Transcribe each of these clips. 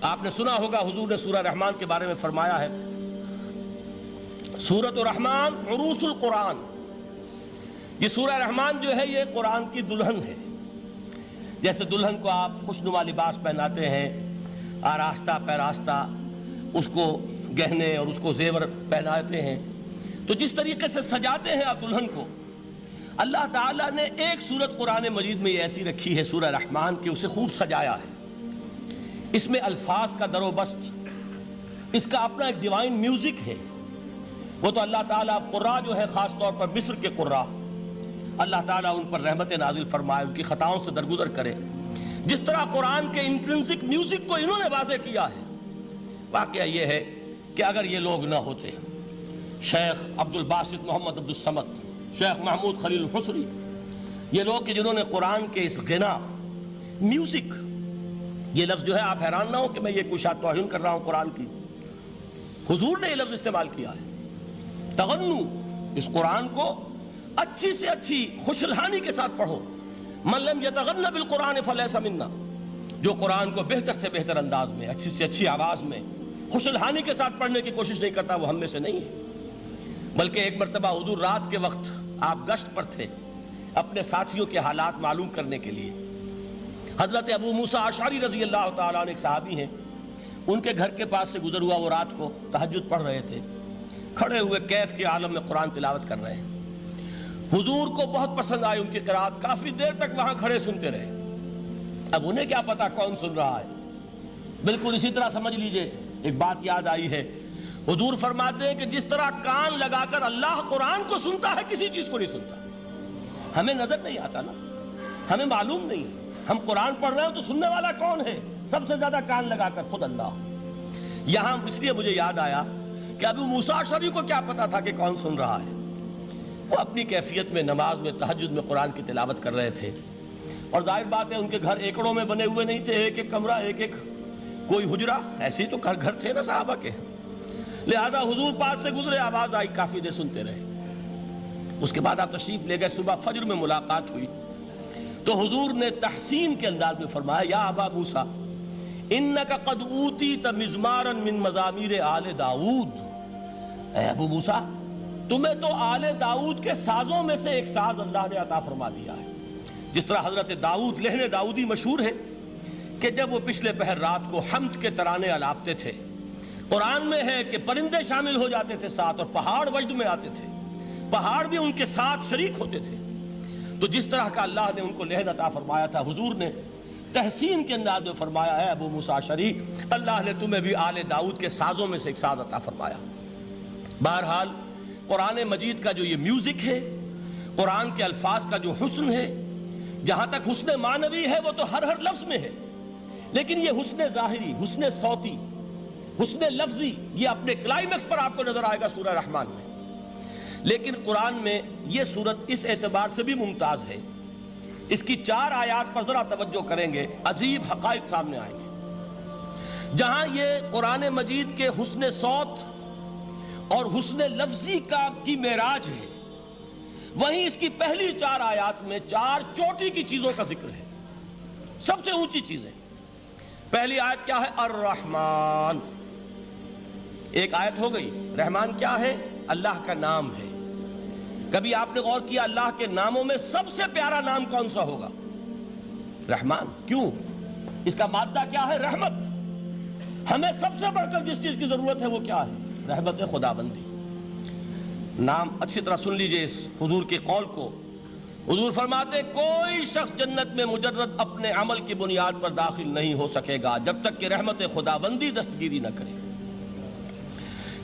آپ نے سنا ہوگا حضور نے سورہ رحمان کے بارے میں فرمایا ہے، سورۃ الرحمن عروس القرآن، یہ سورہ رحمان جو ہے یہ قرآن کی دلہن ہے۔ جیسے دلہن کو آپ خوشنما لباس پہناتے ہیں، آراستہ پیراستہ اس کو گہنے اور اس کو زیور پہناتے ہیں، تو جس طریقے سے سجاتے ہیں آپ دلہن کو، اللہ تعالیٰ نے ایک سورت قرآن مجید میں یہ ایسی رکھی ہے سورہ رحمان کہ اسے خوب سجایا ہے۔ اس میں الفاظ کا در و بست، اس کا اپنا ایک ڈیوائن میوزک ہے۔ وہ تو اللہ تعالیٰ قراء جو ہے، خاص طور پر مصر کے قراء، اللہ تعالیٰ ان پر رحمت نازل فرمائے، ان کی خطاؤں سے درگزر کرے۔ جس طرح قرآن کے انٹرنسک میوزک کو انہوں نے واضح کیا ہے۔ واقعہ یہ ہے کہ اگر یہ لوگ نہ ہوتے، شیخ عبد الباسط محمد عبد الصمد، شیخ محمود خلیل الحصری، یہ لوگ کہ جنہوں نے قرآن کے اس غنا، میوزک، یہ لفظ جو ہے آپ حیران نہ ہو کہ میں یہ کوئی شاید توہین کر رہا ہوں قرآن کی، حضور نے یہ لفظ استعمال کیا ہے، تغنو، اس قرآن کو اچھی سے اچھی خوشلحانی کے ساتھ پڑھو۔ من لم یتغن بالقرآن فلیس منا، جو قرآن کو بہتر سے بہتر انداز میں، اچھی سے اچھی آواز میں، خوشلحانی کے ساتھ پڑھنے کی کوشش نہیں کرتا، وہ ہم میں سے نہیں ہے۔ بلکہ ایک مرتبہ حضور رات کے وقت آپ گشت پر تھے اپنے ساتھیوں کے حالات معلوم کرنے کے لیے۔ حضرت ابو موسیٰ اشعری رضی اللہ تعالیٰ عنہ ایک صحابی ہیں، ان کے گھر کے پاس سے گزر ہوا، وہ رات کو تہجد پڑھ رہے تھے، کھڑے ہوئے کیف کے عالم میں قرآن تلاوت کر رہے ہیں۔ حضور کو بہت پسند آئی ان کی قرات، کافی دیر تک وہاں کھڑے سنتے رہے۔ اب انہیں کیا پتا کون سن رہا ہے، بالکل اسی طرح سمجھ لیجئے ایک بات یاد آئی ہے، حضور فرماتے ہیں کہ جس طرح کان لگا کر اللہ قرآن کو سنتا ہے، کسی چیز کو نہیں سنتا۔ ہمیں نظر نہیں آتا نا، ہمیں معلوم نہیں، ہم قرآن پڑھ رہے ہیں تو سننے والا کون ہے؟ سب سے زیادہ کان لگا کر خود اللہ۔ یہاں اس لیے مجھے یاد آیا کہ ابو موسیٰ اشعری کو کیا پتا تھا کہ کون سن رہا ہے؟ وہ اپنی کیفیت میں نماز میں تہجد میں قرآن کی تلاوت کر رہے تھے، اور ظاہر بات ہے ان کے گھر ایکڑوں میں بنے ہوئے نہیں تھے، ایک ایک کمرہ، ایک ایک کوئی حجرہ، ایسے ہی تو گھر تھے نا صحابہ کے، لہذا حضور پاس سے گزرے، آواز آئی، کافی دیر سنتے رہے۔ اس کے بعد آپ تشریف لے گئے، صبح فجر میں ملاقات ہوئی تو حضور نے تحسین کے انداز میں فرمایا، یا ابا موسیٰ انک قد اوتیت مزمارا من مزامیر آل داؤد، اے ابو موسیٰ تمہیں تو آل داؤد کے سازوں میں سے ایک ساز اللہ نے عطا فرما دیا ہے۔ جس طرح حضرت داؤد، لہن داؤدی مشہور ہے کہ جب وہ پچھلے پہر رات کو حمد کے ترانے الاپتے تھے، قرآن میں ہے کہ پرندے شامل ہو جاتے تھے ساتھ، اور پہاڑ وجد میں آتے تھے، پہاڑ بھی ان کے ساتھ شریک ہوتے تھے۔ تو جس طرح کا اللہ نے ان کو لہن عطا فرمایا تھا، حضور نے تحسین کے انداز میں فرمایا، ہے ابو موسیٰ اشعری، اللہ نے تمہیں بھی آل داؤد کے سازوں میں سے ایک ساز عطا فرمایا۔ بہرحال قرآن مجید کا جو یہ میوزک ہے، قرآن کے الفاظ کا جو حسن ہے، جہاں تک حسن معنوی ہے وہ تو ہر لفظ میں ہے، لیکن یہ حسن ظاہری، حسن صوتی، حسن لفظی، یہ اپنے کلائمیکس پر آپ کو نظر آئے گا سورہ رحمان میں۔ لیکن قرآن میں یہ سورت اس اعتبار سے بھی ممتاز ہے، اس کی 4 آیات پر ذرا توجہ کریں گے، عجیب حقائق سامنے آئیں گے۔ جہاں یہ قرآن مجید کے حسن صوت اور حسن لفظی کی معراج ہے، وہیں اس کی پہلی 4 آیات میں 4 چوٹی کی چیزوں کا ذکر ہے، سب سے اونچی چیزیں۔ پہلی آیت کیا ہے؟ الرحمن، ایک آیت ہو گئی۔ رحمان کیا ہے؟ اللہ کا نام ہے۔ کبھی آپ نے غور کیا اللہ کے ناموں میں سب سے پیارا نام کون سا ہوگا؟ رحمان۔ کیوں؟ اس کا مادہ کیا ہے؟ رحمت۔ ہمیں سب سے بڑھ کر جس چیز کی ضرورت ہے وہ کیا ہے؟ رحمت خداوندی۔ نام اچھی طرح سن لیجئے اس حضور کے قول کو۔ حضور فرماتے کوئی شخص جنت میں مجرد اپنے عمل کی بنیاد پر داخل نہیں ہو سکے گا جب تک کہ رحمت خداوندی دستگیری نہ کرے۔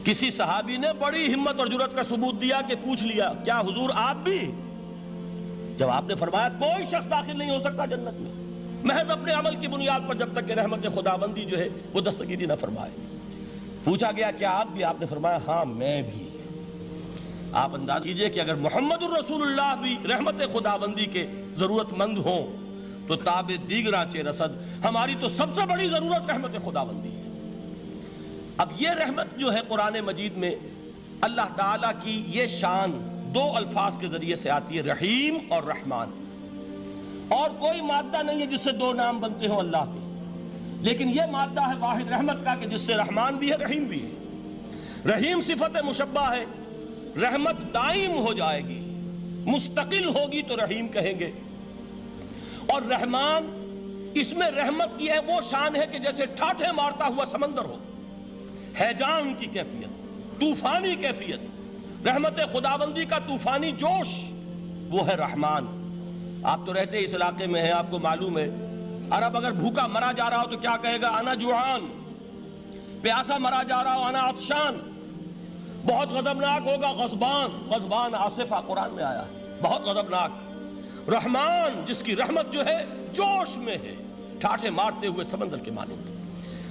کسی صحابی نے بڑی ہمت اور جرأت کا ثبوت دیا کہ پوچھ لیا، کیا حضور آپ بھی؟ جب آپ نے فرمایا کوئی شخص داخل نہیں ہو سکتا جنت میں محض اپنے عمل کی بنیاد پر جب تک کہ رحمت خداوندی جو ہے وہ دستگیری نہ فرمائے۔ پوچھا گیا کیا آپ بھی؟ آپ نے فرمایا ہاں میں بھی۔ آپ انداز کیجئے کہ اگر محمد الرسول اللہ بھی رحمت خداوندی کے ضرورت مند ہوں تو تاب دیگراں چے رسد، ہماری تو سب سے بڑی ضرورت رحمت خداوندی ہے۔ اب یہ رحمت جو ہے قرآن مجید میں اللہ تعالیٰ کی یہ شان 2 الفاظ کے ذریعے سے آتی ہے، رحیم اور رحمان، اور کوئی مادہ نہیں ہے جس سے 2 نام بنتے ہوں اللہ کے۔ لیکن یہ مادہ ہے واحد رحمت کا کہ جس سے رحمان بھی ہے رحیم بھی ہے۔ رحیم صفت مشبہ ہے، رحمت دائم ہو جائے گی، مستقل ہوگی تو رحیم کہیں گے، اور رحمان اس میں رحمت کی ہے وہ شان ہے کہ جیسے ٹھاٹھے مارتا ہوا سمندر ہو، ہیجان کی کیفیت، طوفانی کیفیت، رحمت خداوندی کا طوفانی جوش، وہ ہے رحمان۔ آپ تو رہتے اس علاقے میں ہیں، آپ کو معلوم ہے عرب اگر بھوکا مرا جا رہا ہو تو کیا کہے گا؟ انا جوعان۔ پیاسا مرا جا رہا ہو انا عطشان۔ بہت غضبناک ہوگا غضبان، غضبان آصفہ قرآن میں آیا ہے، بہت غضبناک۔ رحمان جس کی رحمت جو ہے جوش میں ہے، ٹھاٹھے مارتے ہوئے سمندر کے مانند۔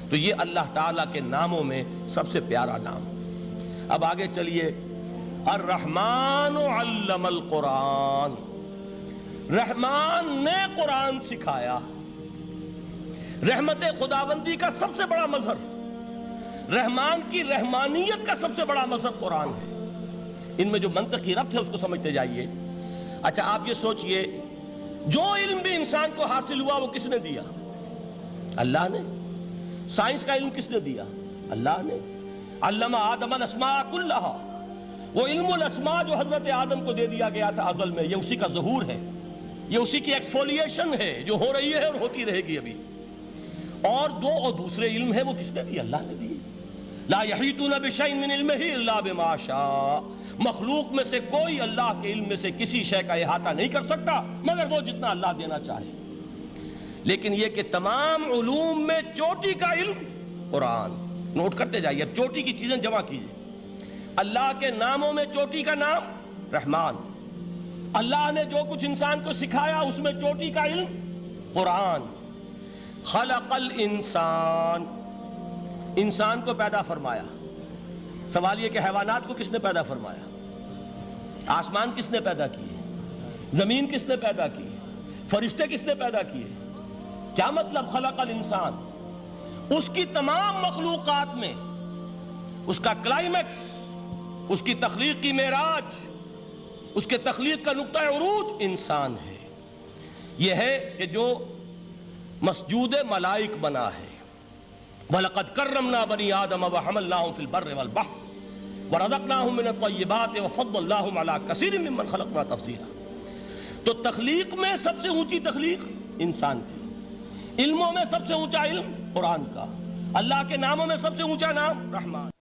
تو یہ اللہ تعالیٰ کے ناموں میں سب سے پیارا نام۔ اب آگے چلیے، الرحمن علم القرآن، رحمان نے قرآن سکھایا۔ رحمت خداوندی کا سب سے بڑا مظہر، رحمان کی رحمانیت کا سب سے بڑا مظہر قرآن ہے۔ ان میں جو منطقی ربط ہے اس کو سمجھتے جائیے۔ اچھا آپ یہ سوچئے، جو علم بھی انسان کو حاصل ہوا وہ کس نے دیا؟ اللہ نے۔ سائنس کا علم کس نے دیا؟ اللہ نے۔ علم آدم الاسماء کلہا، وہ علم الاسماء جو حضرت آدم کو دے دیا گیا تھا ازل میں، یہ اسی کا ظہور ہے، یہ اسی کی ایکسفولیشن ہے جو ہو رہی ہے اور ہوتی رہے گی ابھی۔ اور دوسرے علم ہے وہ کس نے دی؟ اللہ نے دی۔ لا یحیطون بشیء من علمہ الا بما شاء، مخلوق میں سے کوئی اللہ کے علم میں سے کسی شے کا احاطہ نہیں کر سکتا مگر وہ جتنا اللہ دینا چاہے۔ لیکن یہ کہ تمام علوم میں چوٹی کا علم قرآن۔ نوٹ کرتے جائیے، اب چوٹی کی چیزیں جمع کیجئے۔ اللہ کے ناموں میں چوٹی کا نام رحمان، اللہ نے جو کچھ انسان کو سکھایا اس میں چوٹی کا علم قرآن۔ خلق الانسان، انسان کو پیدا فرمایا۔ سوال یہ کہ حیوانات کو کس نے پیدا فرمایا؟ آسمان کس نے پیدا کیے؟ زمین کس نے پیدا کی؟ فرشتے کس نے پیدا کیے؟ کیا مطلب خلق الانسان؟ اس کی تمام مخلوقات میں اس کا کلائمیکس، اس کی تخلیق کی معراج، اس کے تخلیق کا نقطہ عروج انسان ہے۔ یہ ہے کہ جو مسجود ملائک بنا ہے۔ وَلَقَدْ كَرَّمْنَا بَنِي آدَمَ وَحَمَلْنَاهُمْ فِي الْبَرِّ وَالْبَحْرِ وَرَزَقْنَاهُمْ مِنَ الطَّيِّبَاتِ وَفَضَّلْنَاهُمْ عَلَى كَثِيرٍ مِّمَّنْ خَلَقْنَا تَفْضِيلًا۔ تو تخلیق میں سب سے اونچی تخلیق انسان کی، علموں میں سب سے اونچا علم قرآن کا، اللہ کے ناموں میں سب سے اونچا نام رحمان۔